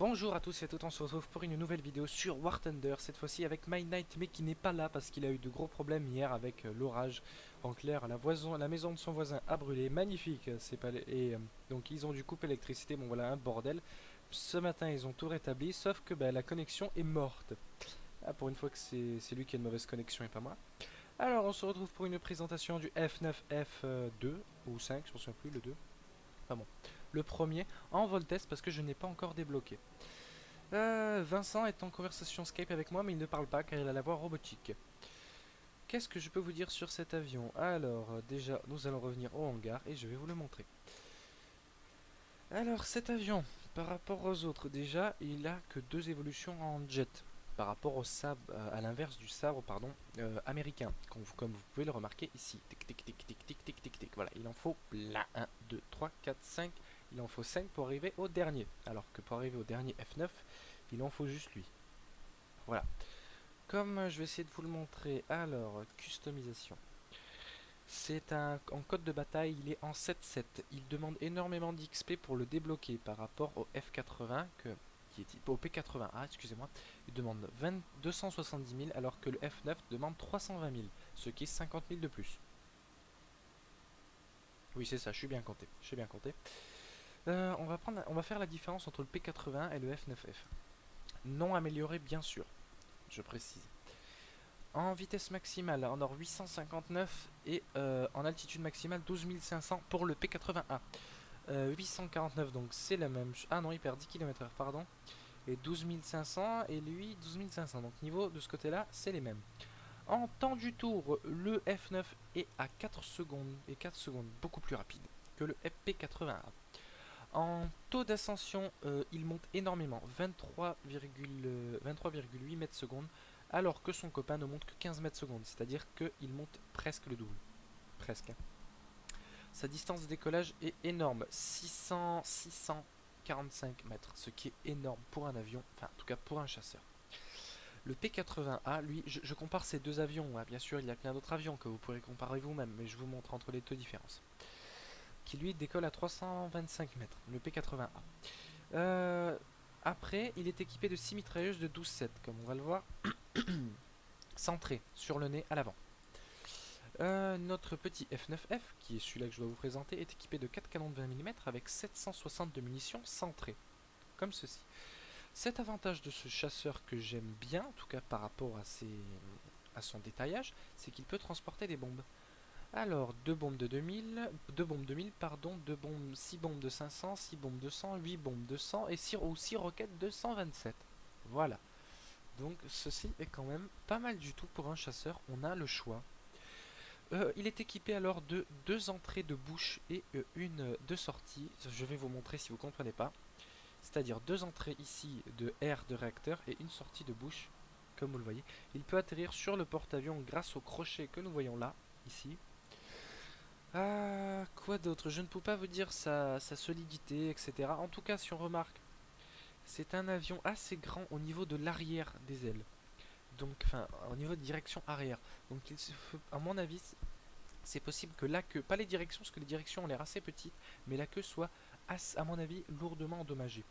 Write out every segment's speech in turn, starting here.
Bonjour à tous et à toutes, on se retrouve pour une nouvelle vidéo sur War Thunder, cette fois-ci avec My Knight, mais qui n'est pas là parce qu'il a eu de gros problèmes hier avec l'orage. En clair, la maison de son voisin a brûlé, magnifique, c'est pas et donc ils ont dû couper l'électricité, bon voilà un bordel. Ce matin ils ont tout rétabli, sauf que la connexion est morte. Ah, pour une fois que c'est lui qui a une mauvaise connexion et pas moi. Alors on se retrouve pour une présentation du F9F2 ou 5, je ne me souviens plus, le 2. Enfin bon, le premier en vol test parce que je n'ai pas encore débloqué. Vincent est en conversation Skype avec moi, mais il ne parle pas car il a la voix robotique. Qu'est-ce que je peux vous dire sur cet avion? Alors, déjà, nous allons revenir au hangar et je vais vous le montrer. Alors, cet avion, par rapport aux autres, déjà, il a que deux évolutions en jet. Par rapport au sabre, à l'inverse du sabre, pardon, américain, comme vous pouvez le remarquer ici. Tic, tic, tic, tic, tic, tic, tic, tic. Voilà, il en faut là 1, 2, 3, 4, 5. Il en faut 5 pour arriver au dernier. Alors que pour arriver au dernier F9, il en faut juste lui. Voilà. Comme je vais essayer de vous le montrer, alors, customisation. C'est en code de bataille, il est en 7.7. Il demande énormément d'XP pour le débloquer par rapport au F80, qui est au P80A, excusez-moi. Il demande 270 000 alors que le F9 demande 320 000, ce qui est 50 000 de plus. Oui, c'est ça, je suis bien compté. Je suis bien compté. On va faire la différence entre le P80 et le F9F. Non amélioré, bien sûr, je précise. En vitesse maximale, en or 859 et en altitude maximale 12 500 pour le P80A. 849 donc c'est la même chose. Ah non, il perd 10 km/h, pardon. Et 12 500 et lui 12 500. Donc niveau de ce côté-là, c'est les mêmes. En temps du tour, le F9 est à 4 secondes et 4 secondes beaucoup plus rapide que le P80A. En taux d'ascension, il monte énormément, 23,8 mètres secondes, alors que son copain ne monte que 15 mètres secondes, c'est-à-dire qu'il monte presque le double. Presque. Sa distance de décollage est énorme, 645 mètres, ce qui est énorme pour un avion, enfin en tout cas pour un chasseur. Le P80A, lui, je compare ces deux avions, hein. Bien sûr il y a plein d'autres avions que vous pourrez comparer vous-même, mais je vous montre entre les deux différences. Qui lui décolle à 325 mètres, le P80A. Après, il est équipé de 6 mitrailleuses de 12,7, comme on va le voir, centrées sur le nez à l'avant. Notre petit F9F, qui est celui-là que je dois vous présenter, est équipé de 4 canons de 20 mm avec 760 de munitions centrées, comme ceci. Cet avantage de ce chasseur que j'aime bien, en tout cas par rapport à son détaillage, c'est qu'il peut transporter des bombes. Alors, 2 bombes de 2000, 2 bombes de 1000, pardon, 6 bombes de 500, 6 bombes de 100, 8 bombes de 100 et 6 roquettes de 127. Voilà. Donc ceci est quand même pas mal du tout pour un chasseur, on a le choix. Il est équipé alors de 2 entrées de bouche et deux sorties. Je vais vous montrer si vous ne comprenez pas. C'est-à-dire 2 entrées ici de air de réacteur et une sortie de bouche, comme vous le voyez. Il peut atterrir sur le porte-avions grâce au crochet que nous voyons là, ici. Ah, quoi d'autre? Je ne peux pas vous dire sa solidité, etc. En tout cas, si on remarque, c'est un avion assez grand au niveau de l'arrière des ailes. Donc, enfin, au niveau de direction arrière. Donc, à mon avis, c'est possible que la queue, pas les directions, parce que les directions ont l'air assez petites, mais la queue soit, à mon avis, lourdement endommagée.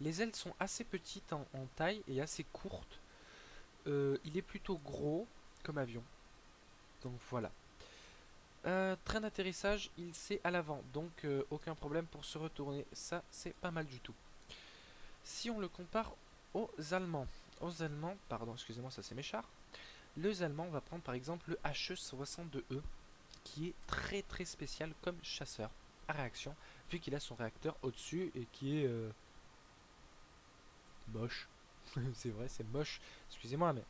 Les ailes sont assez petites en taille et assez courtes. Il est plutôt gros comme avion. Donc voilà. Train d'atterrissage, il c'est à l'avant, donc aucun problème pour se retourner. Ça, c'est pas mal du tout. Si on le compare aux Allemands, pardon, excusez-moi, ça c'est mes chars. Les Allemands, on va prendre par exemple le HE-62E, qui est très très spécial comme chasseur à réaction, vu qu'il a son réacteur au-dessus et qui est moche. C'est vrai, c'est moche. Excusez-moi, mais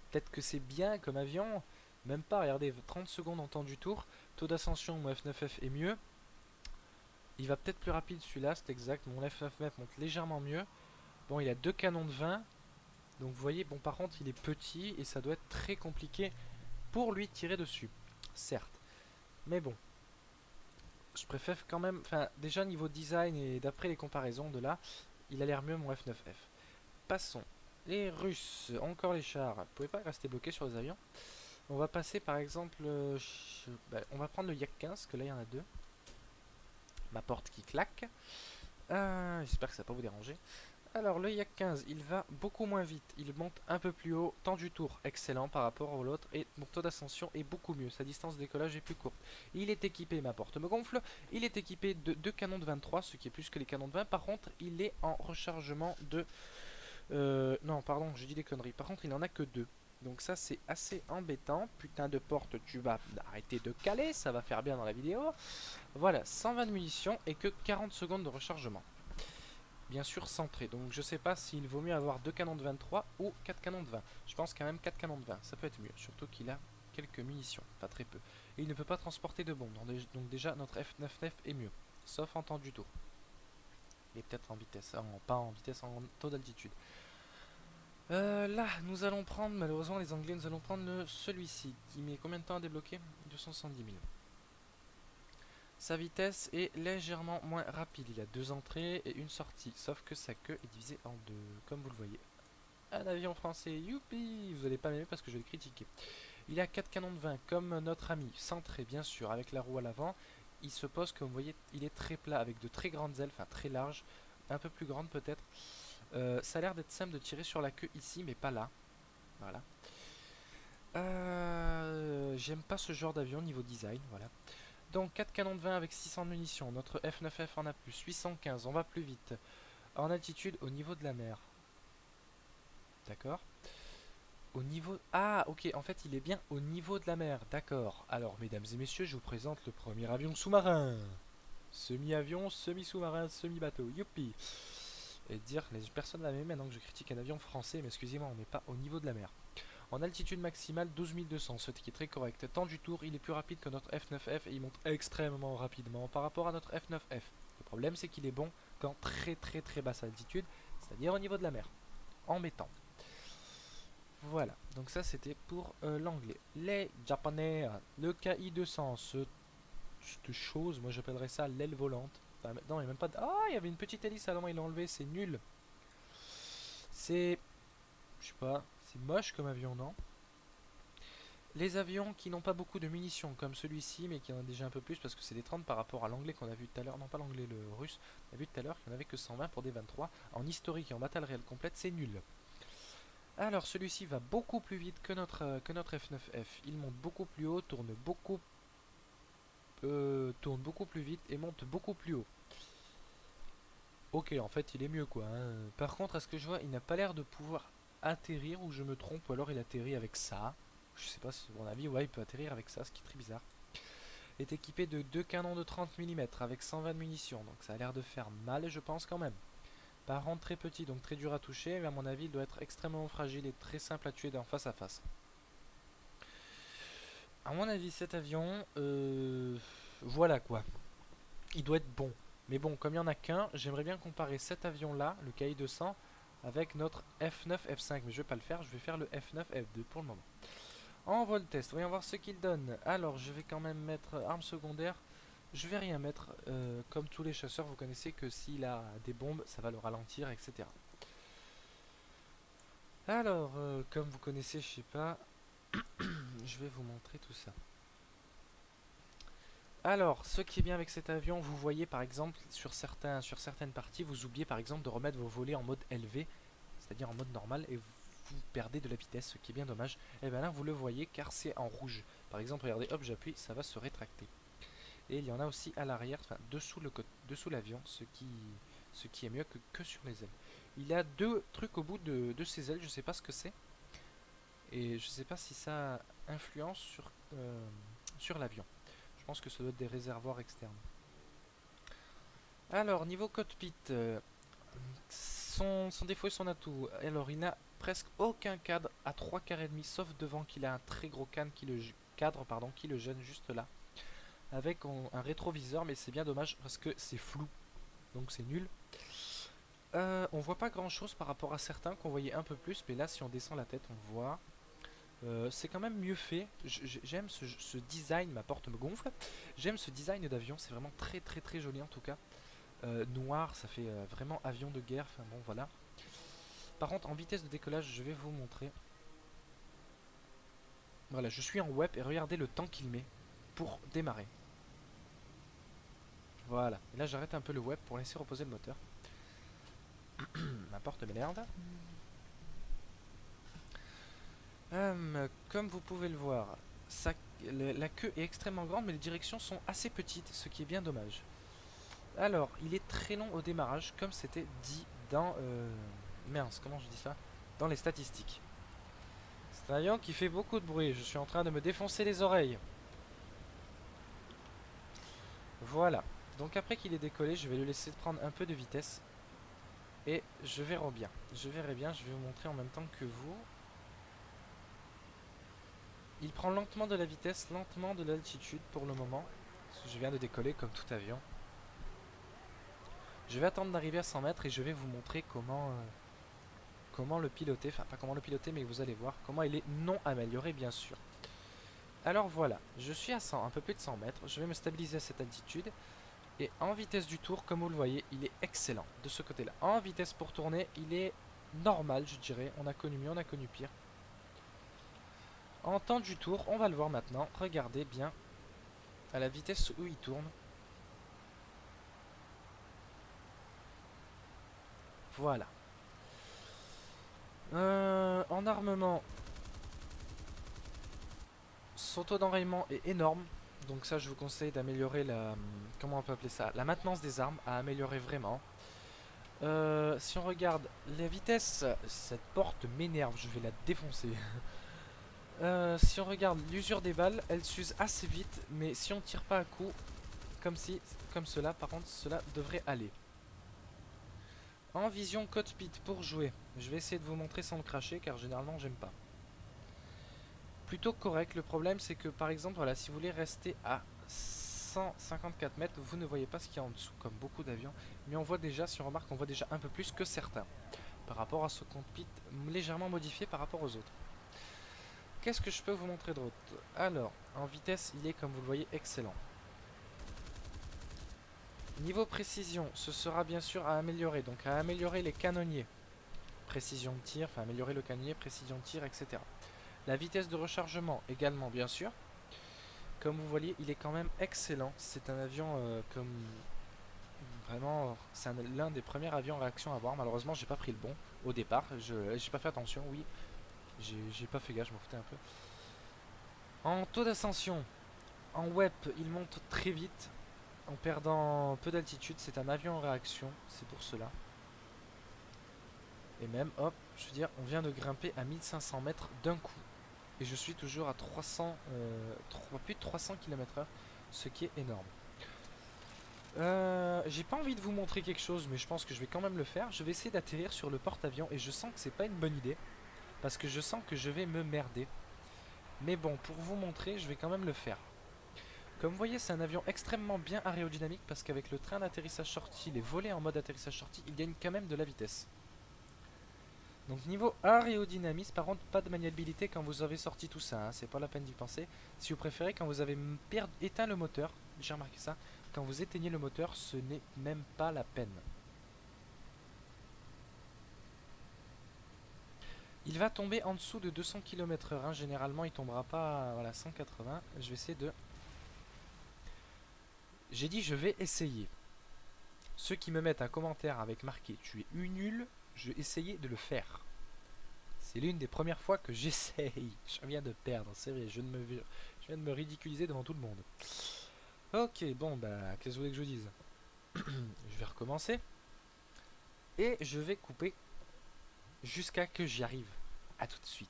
peut-être que c'est bien comme avion. Même pas, regardez, 30 secondes en temps du tour. Taux d'ascension, mon F9F est mieux. Il va peut-être plus rapide celui-là, c'est exact. Mon F9F monte légèrement mieux. Bon, il a 2 canons de 20. Donc vous voyez, bon par contre, il est petit et ça doit être très compliqué pour lui tirer dessus. Certes. Mais bon. Je préfère quand même... Enfin, déjà niveau design et d'après les comparaisons de là, il a l'air mieux mon F9F. Passons. Les Russes, encore les chars. Vous pouvez pas rester bloqué sur les avions. On va passer par exemple, on va prendre le Yak 15, que là il y en a deux. Ma porte qui claque. J'espère que ça va pas vous déranger. Alors le Yak 15, il va beaucoup moins vite, il monte un peu plus haut, temps du tour excellent par rapport à l'autre et mon taux d'ascension est beaucoup mieux, sa distance de décollage est plus courte. Il est équipé, ma porte me gonfle, il est équipé de 2 canons de 23, ce qui est plus que les canons de 20, par contre il est en rechargement de... non pardon, j'ai dit des conneries, par contre il n'en a que 2. Donc ça c'est assez embêtant, putain de porte tu vas arrêter de caler, ça va faire bien dans la vidéo. Voilà, 120 de munitions et que 40 secondes de rechargement. Bien sûr centré, donc je sais pas s'il vaut mieux avoir 2 canons de 23 ou 4 canons de 20. Je pense quand même 4 canons de 20, ça peut être mieux, surtout qu'il a quelques munitions, pas très peu. Et il ne peut pas transporter de bombes, donc déjà notre F99 est mieux, sauf en temps du tour. Et peut-être en vitesse, pas en vitesse, en taux d'altitude. Là, nous allons prendre, malheureusement les Anglais, nous allons prendre celui-ci, qui met combien de temps à débloquer? 270 000. Sa vitesse est légèrement moins rapide, il a 2 entrées et une sortie, sauf que sa queue est divisée en 2, comme vous le voyez. Un avion français, youpi! Vous n'allez pas m'aimer parce que je vais le critiquer. Il a 4 canons de 20, comme notre ami, centré bien sûr, avec la roue à l'avant. Il se pose, comme vous voyez, il est très plat, avec de très grandes ailes, enfin très larges, un peu plus grandes peut-être. Ça a l'air d'être simple de tirer sur la queue ici, mais pas là. Voilà. J'aime pas ce genre d'avion niveau design, voilà. Donc 4 canons de 20 avec 600 de munitions. Notre F9F en a plus. 815, on va plus vite. En altitude au niveau de la mer. D'accord. Au niveau... Ah, ok, en fait il est bien au niveau de la mer. D'accord. Alors, mesdames et messieurs, je vous présente le premier avion sous-marin. Semi-avion, semi-sous-marin, semi-bateau. Youpi. Et dire, les personnes la même maintenant que je critique un avion français, mais excusez-moi, on n'est pas au niveau de la mer. En altitude maximale 12 200, ce qui est très correct. Temps du tour, il est plus rapide que notre F9F et il monte extrêmement rapidement par rapport à notre F9F. Le problème c'est qu'il est bon qu'en très basse altitude, c'est-à-dire au niveau de la mer. Embêtant. Voilà, donc ça c'était pour l'anglais. Les japonais, le KI-200, cette chose, moi j'appellerais ça l'aile volante. Enfin, maintenant il n'y a même pas de... Ah, il y avait une petite hélice à l'avant, il l'a enlevé, c'est nul. C'est... Je sais pas, c'est moche comme avion, non? Les avions qui n'ont pas beaucoup de munitions, comme celui-ci, mais qui en a déjà un peu plus, parce que c'est des 30 par rapport à l'anglais qu'on a vu tout à l'heure, non pas l'anglais, le russe, on a vu tout à l'heure qu'il n'y en avait que 120 pour des 23. En historique et en bataille réelle complète, c'est nul. Alors celui-ci va beaucoup plus vite que notre F9F. Il monte beaucoup plus haut, tourne beaucoup plus vite et monte beaucoup plus haut. Ok, en fait il est mieux quoi, hein. Par contre, à ce que je vois, il n'a pas l'air de pouvoir atterrir, ou je me trompe, ou alors il atterrit avec ça. Je sais pas si c'est mon avis, ouais il peut atterrir avec ça, ce qui est très bizarre. Est équipé de 2 canons de 30 mm avec 120 de munitions, donc ça a l'air de faire mal je pense quand même. Par contre très petit, donc très dur à toucher, mais à mon avis il doit être extrêmement fragile et très simple à tuer d'en face à face. À mon avis cet avion, voilà quoi, il doit être bon. Mais bon, comme il n'y en a qu'un, j'aimerais bien comparer cet avion là, le KI-200, avec notre F9 F5, mais je vais pas le faire, je vais faire le F9 F2 pour le moment. En vol test, voyons voir ce qu'il donne. Alors, je vais quand même mettre arme secondaire. Je vais rien mettre. Comme tous les chasseurs, vous connaissez que s'il a des bombes, ça va le ralentir, etc. Alors, comme vous connaissez, je sais pas, je vais vous montrer tout ça. Alors, ce qui est bien avec cet avion, vous voyez par exemple, sur certaines parties, vous oubliez par exemple de remettre vos volets en mode élevé, c'est-à-dire en mode normal, et vous perdez de la vitesse, ce qui est bien dommage. Et bien là, vous le voyez car c'est en rouge. Par exemple, regardez, hop, j'appuie, ça va se rétracter. Et il y en a aussi à l'arrière, enfin dessous l'avion, ce qui est mieux que sur les ailes. Il a deux trucs au bout de ses ailes, je sais pas ce que c'est. Et je sais pas si ça influence sur l'avion. Je pense que ça doit être des réservoirs externes. Alors, niveau cockpit, son défaut et son atout. Alors, il n'a presque aucun cadre à 3 quarts et demi, sauf devant qu'il a un très gros cadre qui le gêne juste là. Avec un rétroviseur, mais c'est bien dommage parce que c'est flou, donc c'est nul. On voit pas grand chose par rapport à certains qu'on voyait un peu plus, mais là si on descend la tête on voit. C'est quand même mieux fait. J'aime ce design, ma porte me gonfle. J'aime ce design d'avion, c'est vraiment très joli en tout cas. Noir, ça fait vraiment avion de guerre, enfin bon voilà. Par contre en vitesse de décollage je vais vous montrer. Voilà, je suis en web et regardez le temps qu'il met pour démarrer. Voilà. Et là, j'arrête un peu le web pour laisser reposer le moteur. Ma porte m'énerve. Comme vous pouvez le voir, la queue est extrêmement grande, mais les directions sont assez petites, ce qui est bien dommage. Alors, il est très long au démarrage, comme c'était dit dans... mince, comment je dis ça? Dans les statistiques. C'est un avion qui fait beaucoup de bruit, je suis en train de me défoncer les oreilles. Voilà. Donc après qu'il est décollé, je vais le laisser prendre un peu de vitesse. Et je verrai bien. Je verrai bien, je vais vous montrer en même temps que vous. Il prend lentement de la vitesse, lentement de l'altitude pour le moment. Parce que je viens de décoller comme tout avion. Je vais attendre d'arriver à 100 mètres et je vais vous montrer comment le piloter. Enfin, pas comment le piloter, mais vous allez voir comment il est non amélioré, bien sûr. Alors voilà, je suis à 100, un peu plus de 100 mètres. Je vais me stabiliser à cette altitude. Et en vitesse du tour, comme vous le voyez, il est excellent de ce côté-là. En vitesse pour tourner, il est normal, je dirais. On a connu mieux, on a connu pire. En temps du tour, on va le voir maintenant. Regardez bien à la vitesse où il tourne. Voilà. En armement, son taux d'enrayement est énorme. Donc ça, je vous conseille d'améliorer la... Comment on peut appeler ça? La maintenance des armes, à améliorer vraiment. Si on regarde la vitesse, cette porte m'énerve, je vais la défoncer. Si on regarde l'usure des balles, elle s'use assez vite, mais si on tire pas à coup, comme cela, par contre, cela devrait aller. En vision cockpit pour jouer, je vais essayer de vous montrer sans le cracher, car généralement j'aime pas. Plutôt correct, le problème c'est que par exemple, voilà, si vous voulez rester à 154 mètres, vous ne voyez pas ce qu'il y a en dessous, comme beaucoup d'avions, mais on voit déjà, si on remarque, on voit déjà un peu plus que certains, par rapport à ce cockpit légèrement modifié par rapport aux autres. Qu'est-ce que je peux vous montrer d'autre? Alors, en vitesse, il est, comme vous le voyez, excellent. Niveau précision, ce sera bien sûr à améliorer. Donc à améliorer les canonniers. Précision de tir, enfin améliorer le canonnier, précision de tir, etc. La vitesse de rechargement également, bien sûr. Comme vous voyez, il est quand même excellent. C'est un avion comme... Vraiment, c'est l'un des premiers avions en réaction à voir. Malheureusement, j'ai pas pris le bon au départ. J'ai pas fait attention, oui. J'ai pas fait gaffe, je m'en foutais un peu. En taux d'ascension, en web, il monte très vite. En perdant peu d'altitude, c'est un avion en réaction, c'est pour cela. Et même, hop, je veux dire, on vient de grimper à 1500 mètres d'un coup. Et je suis toujours à 300, plus de 300 km/h, ce qui est énorme. J'ai pas envie de vous montrer quelque chose, mais je pense que je vais quand même le faire. Je vais essayer d'atterrir sur le porte-avions et je sens que c'est pas une bonne idée. Parce que je sens que je vais me merder. Mais bon, pour vous montrer, je vais quand même le faire. Comme vous voyez, c'est un avion extrêmement bien aérodynamique parce qu'avec le train d'atterrissage sorti, les volets en mode atterrissage sorti, il gagne quand même de la vitesse. Donc niveau aérodynamisme, par contre, pas de maniabilité quand vous avez sorti tout ça, hein, c'est pas la peine d'y penser. Si vous préférez, quand vous avez éteint le moteur, j'ai remarqué ça, quand vous éteignez le moteur, ce n'est même pas la peine. Il va tomber en dessous de 200 km/h, hein. Généralement il tombera pas à voilà, 180, je vais essayer de... J'ai dit je vais essayer. Ceux qui me mettent un commentaire avec marqué tu es nul, je vais essayer de le faire. C'est l'une des premières fois que j'essaye. Je viens de perdre, c'est vrai, je viens de me ridiculiser devant tout le monde. Ok, bon bah, qu'est-ce que vous voulez que je dise? Je vais recommencer. Et je vais couper jusqu'à que j'y arrive. A tout de suite.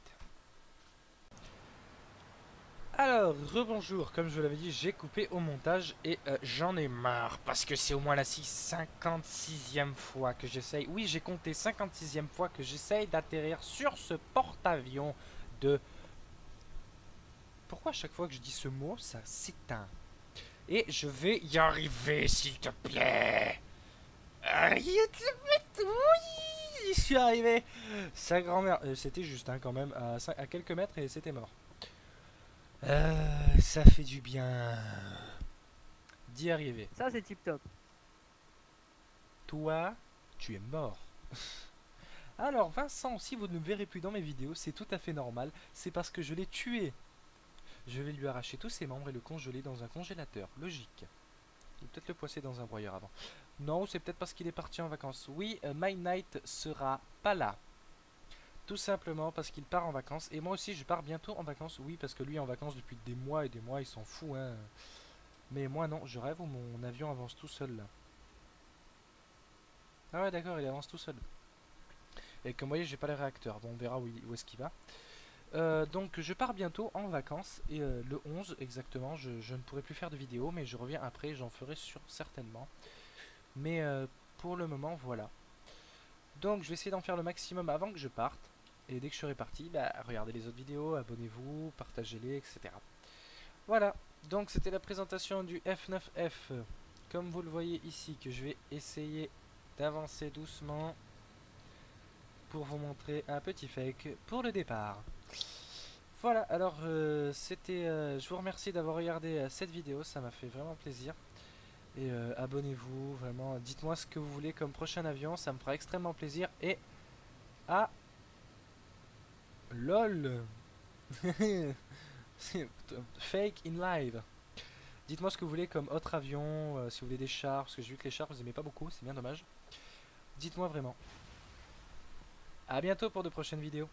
Alors, rebonjour, comme je vous l'avais dit, j'ai coupé au montage et j'en ai marre parce que c'est au moins la 56e fois que j'essaye. Oui, j'ai compté 56e fois que j'essaye d'atterrir sur ce porte-avions de... Pourquoi à chaque fois que je dis ce mot, ça s'éteint? Et je vais y arriver, s'il te plaît. Oui, j'y suis arrivé. Sa grand-mère, c'était juste hein, quand même, à quelques mètres et c'était mort. Ça fait du bien d'y arriver. Ça, c'est tip top. Toi, tu es mort. Alors Vincent, si vous ne me verrez plus dans mes vidéos, c'est tout à fait normal. C'est parce que je l'ai tué. Je vais lui arracher tous ses membres et le congeler dans un congélateur. Logique. Je vais peut-être le poisser dans un broyeur avant. Non, c'est peut-être parce qu'il est parti en vacances. Oui, My Knight sera pas là. Tout simplement parce qu'il part en vacances. Et moi aussi, je pars bientôt en vacances. Oui, parce que lui est en vacances depuis des mois et des mois. Il s'en fout, hein. Mais moi, non. Je rêve où mon avion avance tout seul, là. Ah ouais, d'accord, il avance tout seul. Et comme vous voyez, j'ai pas les réacteurs. Bon, on verra où est-ce qu'il va. Donc, je pars bientôt en vacances. Et le 11, exactement, je ne pourrai plus faire de vidéo. Mais je reviens après. J'en ferai certainement. Mais pour le moment, voilà. Donc je vais essayer d'en faire le maximum avant que je parte. Et dès que je serai parti, bah, regardez les autres vidéos, abonnez-vous, partagez-les, etc. Voilà, donc c'était la présentation du F9F. Comme vous le voyez ici, que je vais essayer d'avancer doucement pour vous montrer un petit fake pour le départ. Voilà, alors je vous remercie d'avoir regardé cette vidéo, ça m'a fait vraiment plaisir. Et abonnez-vous, vraiment, dites-moi ce que vous voulez comme prochain avion, ça me fera extrêmement plaisir. Et à LOL. Fake in live. Dites-moi ce que vous voulez comme autre avion, si vous voulez des chars, parce que j'ai vu que les chars vous aimez pas beaucoup, c'est bien dommage. Dites-moi vraiment. A bientôt pour de prochaines vidéos.